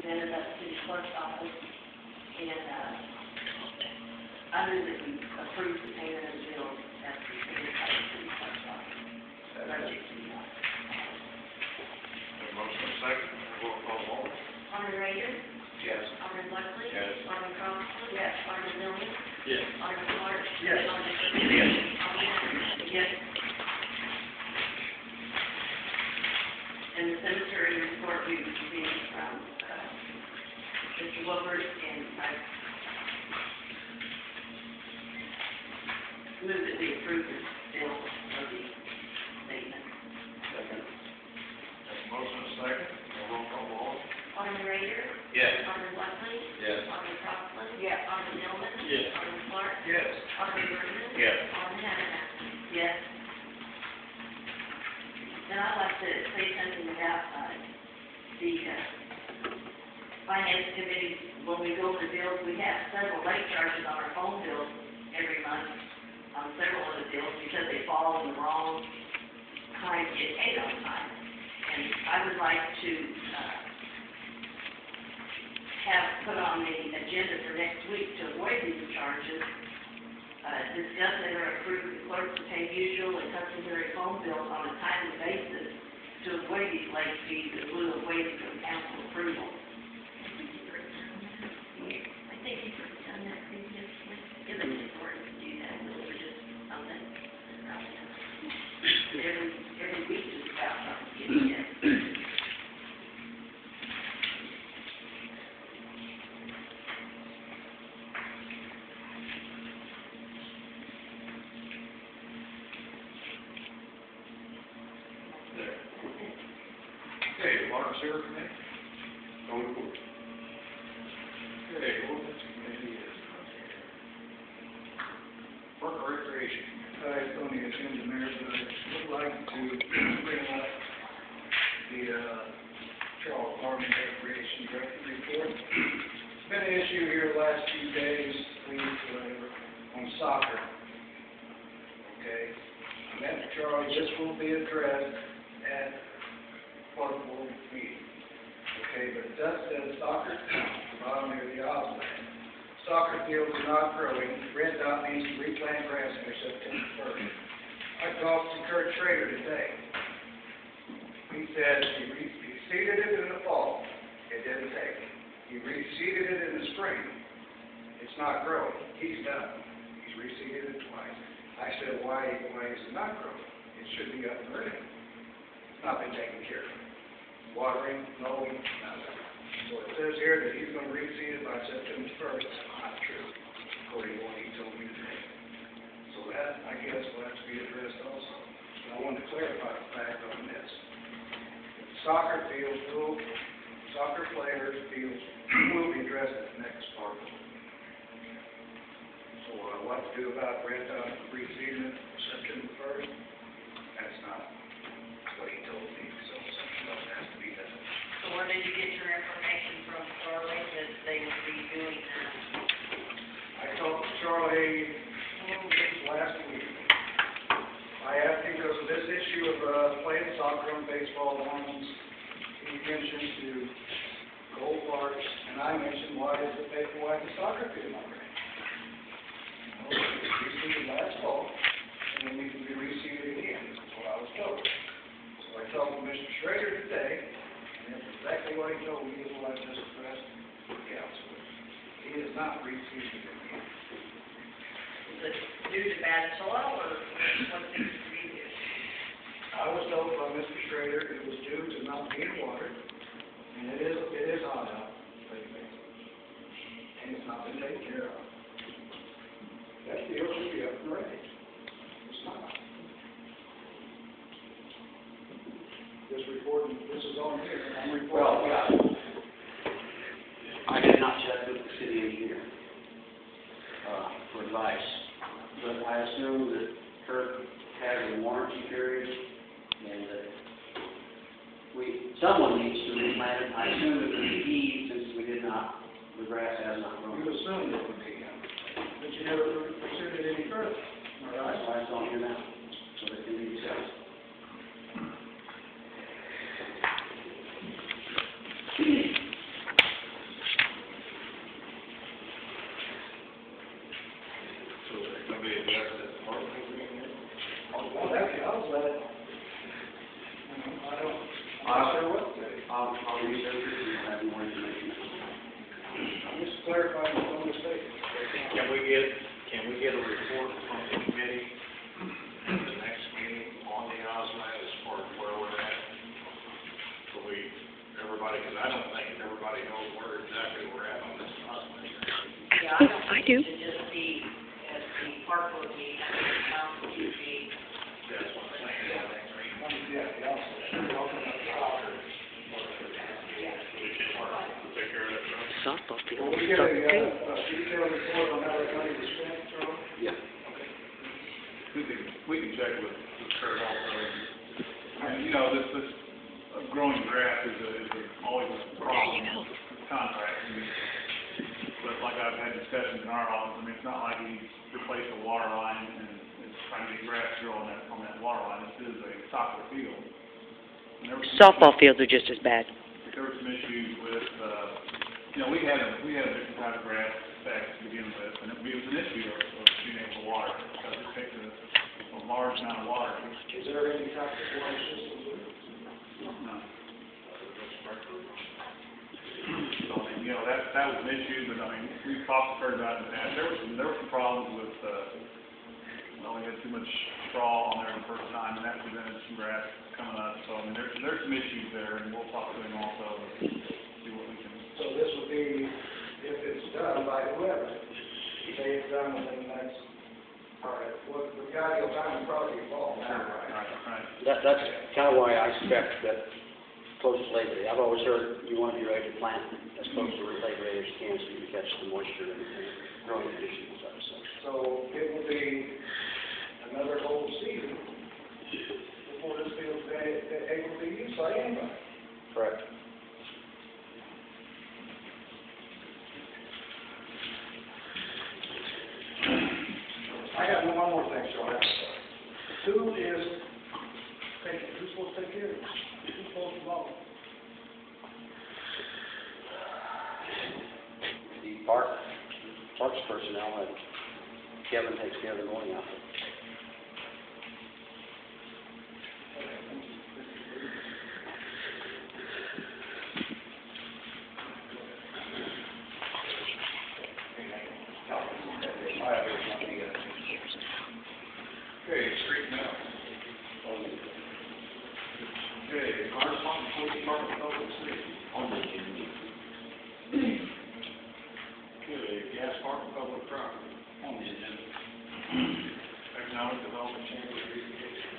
then at the city clerk's office, and, I move that we approve the payment of the bills as presented by the city clerk's office. Subject to the audit. A motion and second, roll call vote. Alderman Rader? Yes. Alderman Buckley? Yes. Alderman Crossley? Yes. Alderman Miller? Yes. Alderman Clark? Yes. Alderman Yes. Alderman yes. And the cemetery report we received from, Mr. Wilbert, and I move that we approve the bill of the statement. Second. A motion and second, roll call vote. Alderman Rader? Yes. Alderman Buckley? Yes. Alderman Crossley? Yes. Alderman Miller? Yes. Alderman Clark? Yes. Alderman Berman? Yes. Alderman Hannah? Yes. And I'd like to say something about, the, finance committee. When we go over the bills, we have several late charges on our phone bills every month on several of the bills because they fall in the wrong time, get paid on time. And I would like to, have put on the agenda for next week to avoid these charges, discuss and or approve the clerk to pay usual and customary phone bills on a timely basis to avoid these late fees in lieu of waiting for council approval. I think you've done that previously. Give it to Court to do that, or just something. Every week is about something getting it. Okay, water and sewer committee? No report. Okay, ordinance committee is park and recreation. It's on the agenda, Mayor, but I would like to bring up the Charles Harmon Recreation Director report. It's been an issue here the last few days, on soccer. Okay, I met with Charlie, this will be addressed at park board meeting. Okay, but it does say soccer, bottom near the Osland. Soccer fields are not growing. Red Dot needs to replant grass near September 1st. I talked to Kurt Schrader today. He said he reseeded it in the fall. It didn't take. He reseeded it in the spring. It's not growing. He's done. He's reseeded it twice. I said, why is it not growing? It should be up and ready. It's not been taken care of. Watering, mowing, nothing. So it says here that he's going to reseed it by September 1st. That's not true, according to what he told me today. So that, I guess, will have to be addressed also. So I wanted to clarify the fact on this. Soccer fields, soccer players' fields will be addressed at the next part. So what to do about Red Dot reseeding it September 1st? That's not what he told me, so something else has to be done. So where did you get your information from, Charlie, that they would be doing that? I talked to Charlie last week. I asked him because of this issue of playing soccer on baseball lines. He mentioned to Gold Parks, and I mentioned why is the soccer field not ready? We reseeded last fall, and then we can be reseeded again. That's what I was told. So I talked to Mr. Schrader today, and that's exactly what he told me. He'll have this addressed to the council. He is not reseeded again. Is it due to bad soil, or what needs to be due? I was told by Mr. Schrader it was due to not being watered, and it is hot out lately, and it's not been taken care of. That field should be up and ready. It's not. This report, this is on here, I'm reporting. Well, yeah. I did not check with the city engineer, for advice, but I assume that Kirk has a warranty period, and that someone needs to replant it. I assume it would be he, since the grass has not grown. You assumed it would be him, but you never pursued it any further. All right? That's why it's on here now, so that it can be discussed. visitors, and we'll have more information. I'm just clarifying the phone mistake. Can we get a report from the committee at the next meeting on the Osman as far as where we're at? So everybody, because I don't think everybody knows where exactly we're at on this Osman. Yeah, I do. It should just be at the park board meeting, at the council meeting. That's what I'm saying. Yeah, the officer. We can take care of that, John. Softball field, Will we get soccer too. a detailed report on how that money was spent, Charlie? Yeah. We can check with Kurt also. And, you know, this growing grass is always a problem. There you go. With contracts. But like I've had discussions in our office, I mean, it's not like he replaced a water line and is trying to get grass growing on that water line. This is a soccer field. And there was some Softball fields are just as bad. There were some issues with, you know, we had a different type of grass specs to begin with, and it was an issue of being able to water, because it takes a large amount of water. Is there any type of water system with it? No. So, I mean, you know, that was an issue, but I mean, we've talked about it in the past. There were some problems with, well, we had too much straw on there the first time, and that prevented some grass coming up. So, I mean, there's some issues there, and we'll talk to him also and see what we can. So this would be, if it's done by whoever, say it's done within the next, all right, well, the guy will time and probably involved now, right? Right. That's kind of why I expect that close to Labor Day. I've always heard you want to be ready to plant as close to Labor Day as you can, so you can catch the moisture and growing conditions and such. So it will be another whole season before this field's able to be used by anybody. Correct. I got one more thing, Charlie. Who is who's supposed to take care of this? Who's supposed to mow? The parks personnel, and Kevin takes care of the mowing out there. Okay, straighten out. Okay, fire department, police department, public safety. Okay, gas department, public property. On the agenda. Economic development, chamber of beautification.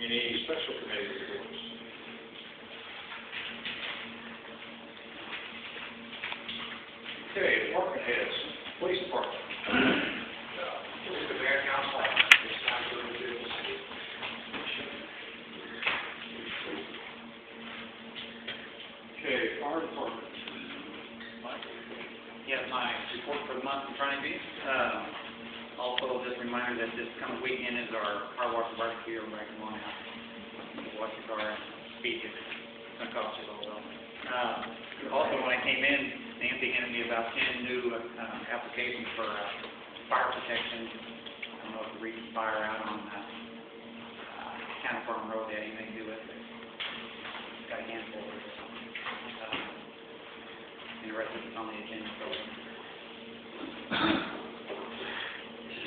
Any special committee reports? Okay, department heads, police department. Mr. Mayor, Council, it's time to review the city. Okay, fire department. Mike. Yes, my report for the month in front of you. Also, just a reminder that this coming weekend is our car wash barbecue. Everybody come on out, wash your car, speak it. It's gonna cost you a little though. Also, when I came in, Nancy handed me about 10 new applications for fire protection. I don't know if the recent fire out on County Farm Road had anything to do with it. Got a handful of it. And the rest of it's on the agenda.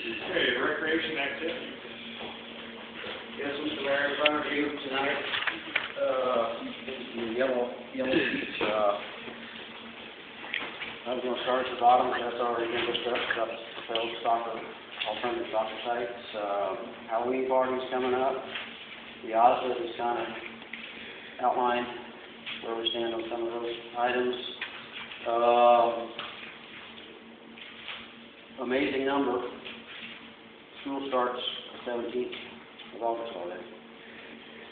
Okay, recreation activity. Yes, Mr. Mayor, in front of you tonight, the yellow sheet, I was gonna start at the bottom, that's already been discussed, about the proposed soccer, alternative soccer sites, Halloween parties coming up. The OSBA has kind of outlined where we stand on some of those items. Amazing number. School starts the 17th of August already.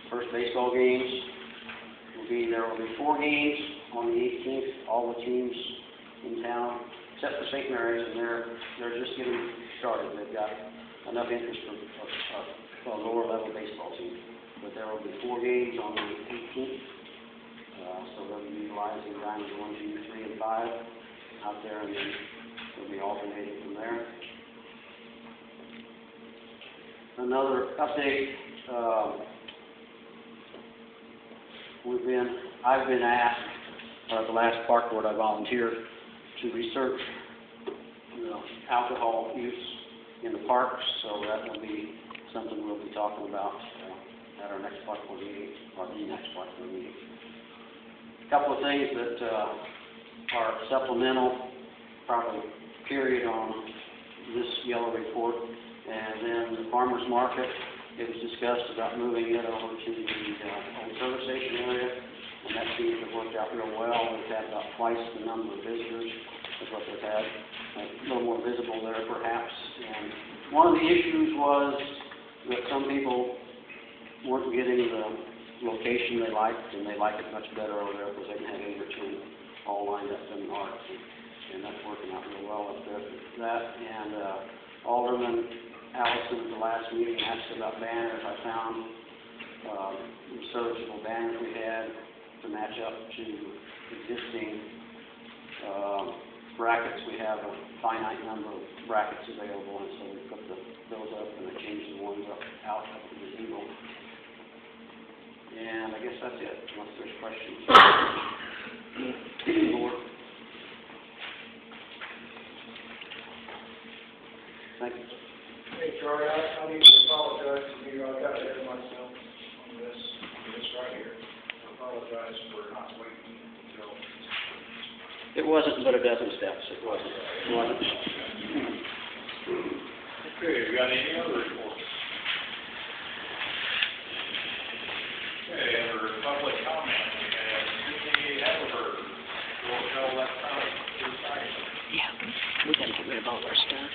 First baseball games there will be 4 games on the 18th. All the teams in town, except for St. Mary's, and they're just getting started. They've got enough interest for a lower level baseball team. But there will be 4 games on the 18th. So they'll be utilizing diamonds 1, 2, 3, and 5 out there, and then they'll be alternating from there. Another update, we've been I've been asked, at the last park board I volunteered, to research, alcohol use in the parks, so that will be something we'll be talking about at our next park board meeting, or the next park board meeting. A couple of things that are supplemental, probably period on this yellow report, and then the farmer's market. It was discussed about moving it over to the old service station area, and that seems to have worked out real well. We've had about twice the number of visitors as what they've had, a little more visible there perhaps. And one of the issues was that some people weren't getting the location they liked, and they like it much better over there because they can have 8 or 10 all lined up in the arcs, and that's working out real well up there. That and Alderman Allison at the last meeting asked about banners. I found the serviceable banners we had to match up to existing brackets. We have a finite number of brackets available, and so we put those up, and I changed the ones out of the gazebo. And I guess that's it, unless there's questions. More? Thank you. Hey, Charlie, I need to apologize to you. I got ahead of myself on this right here. I apologize for not waiting until. It wasn't but a dozen steps. It wasn't. Okay, we got any other reports? Okay, under public comment, we have Susie Haverberg, Rochelle Electronic Recycling. Yeah, we gotta get rid of all our stuff.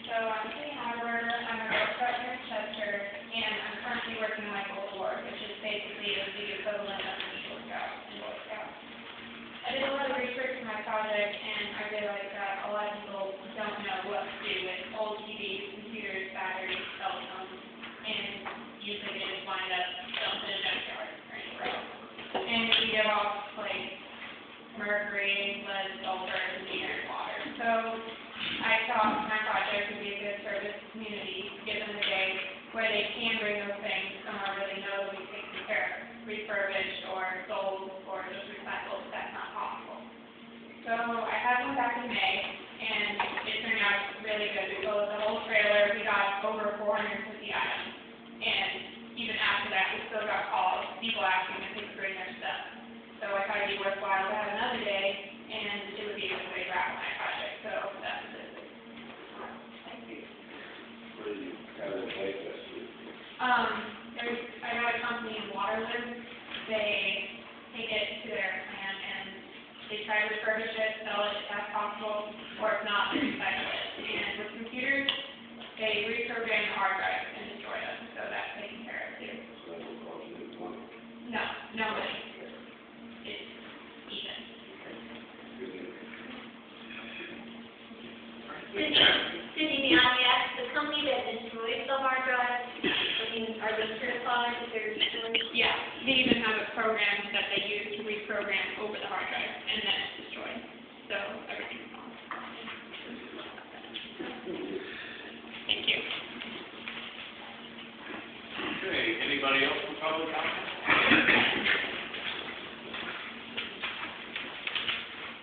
So I'm Katie Haverberg, I'm a road instructor in Chester, and I'm currently working my Gold Award, which is basically the equivalent of an Eagle Scout and Boy Scout. I did a lot of research for my project, and I realized that a lot of people don't know what to do with old TVs, computers, batteries, cell phones, and usually they just wind up dumped in a junkyard or anywhere else. And we give off, like, mercury, lead, sulfur, and inert water. So I thought my project would be a good service to the community, give them a day where they can bring those things somewhere where they know they'll be taken care of, refurbished or sold or just recycled if that's not possible. So I had one back in May, and it turned out really good. We filled the whole trailer, we got over 450 items, and even after that, we still got calls, people asking if we could bring their stuff. So I thought it'd be worthwhile to have another day, and it would be a good way to wrap my project, so that's it. Thank you. I got a company in Waterloo. They take it to their plant and they try to refurbish it, sell it if that's possible, or if not, they recycle it. And with computers, they reprogram the hard drives and destroy them, so that's taken care of too. No money. It's even. Cindy, may I ask, the company that destroys the hard drive, are they certified that they're destroyed? Yeah, they even have a program that they use to reprogram over the hard drive, and then it's destroyed. So everything's gone. Thank you. Okay, anybody else from public comment?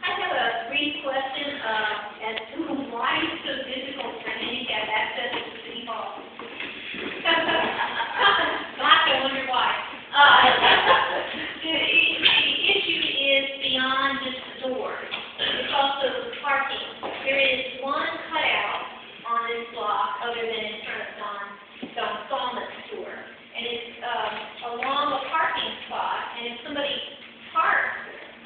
I have a brief question, as to why it's so difficult for handicap access to City Hall. Gosh, I wonder why. The issue is beyond just the doors. It's also the parking. There is one cutout on this block, other than in front of Don Salmon's store. And it's along a parking spot, and if somebody parks,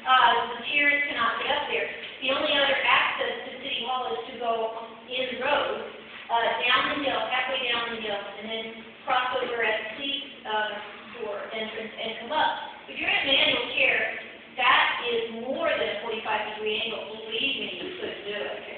the chairs cannot get up there. The only other access to City Hall is to go in the road, down the hill, halfway down the hill, and then cross over at the police store entrance and come up. If you're in a manual chair, that is more than a 45-degree angle. Believe me, you couldn't do it.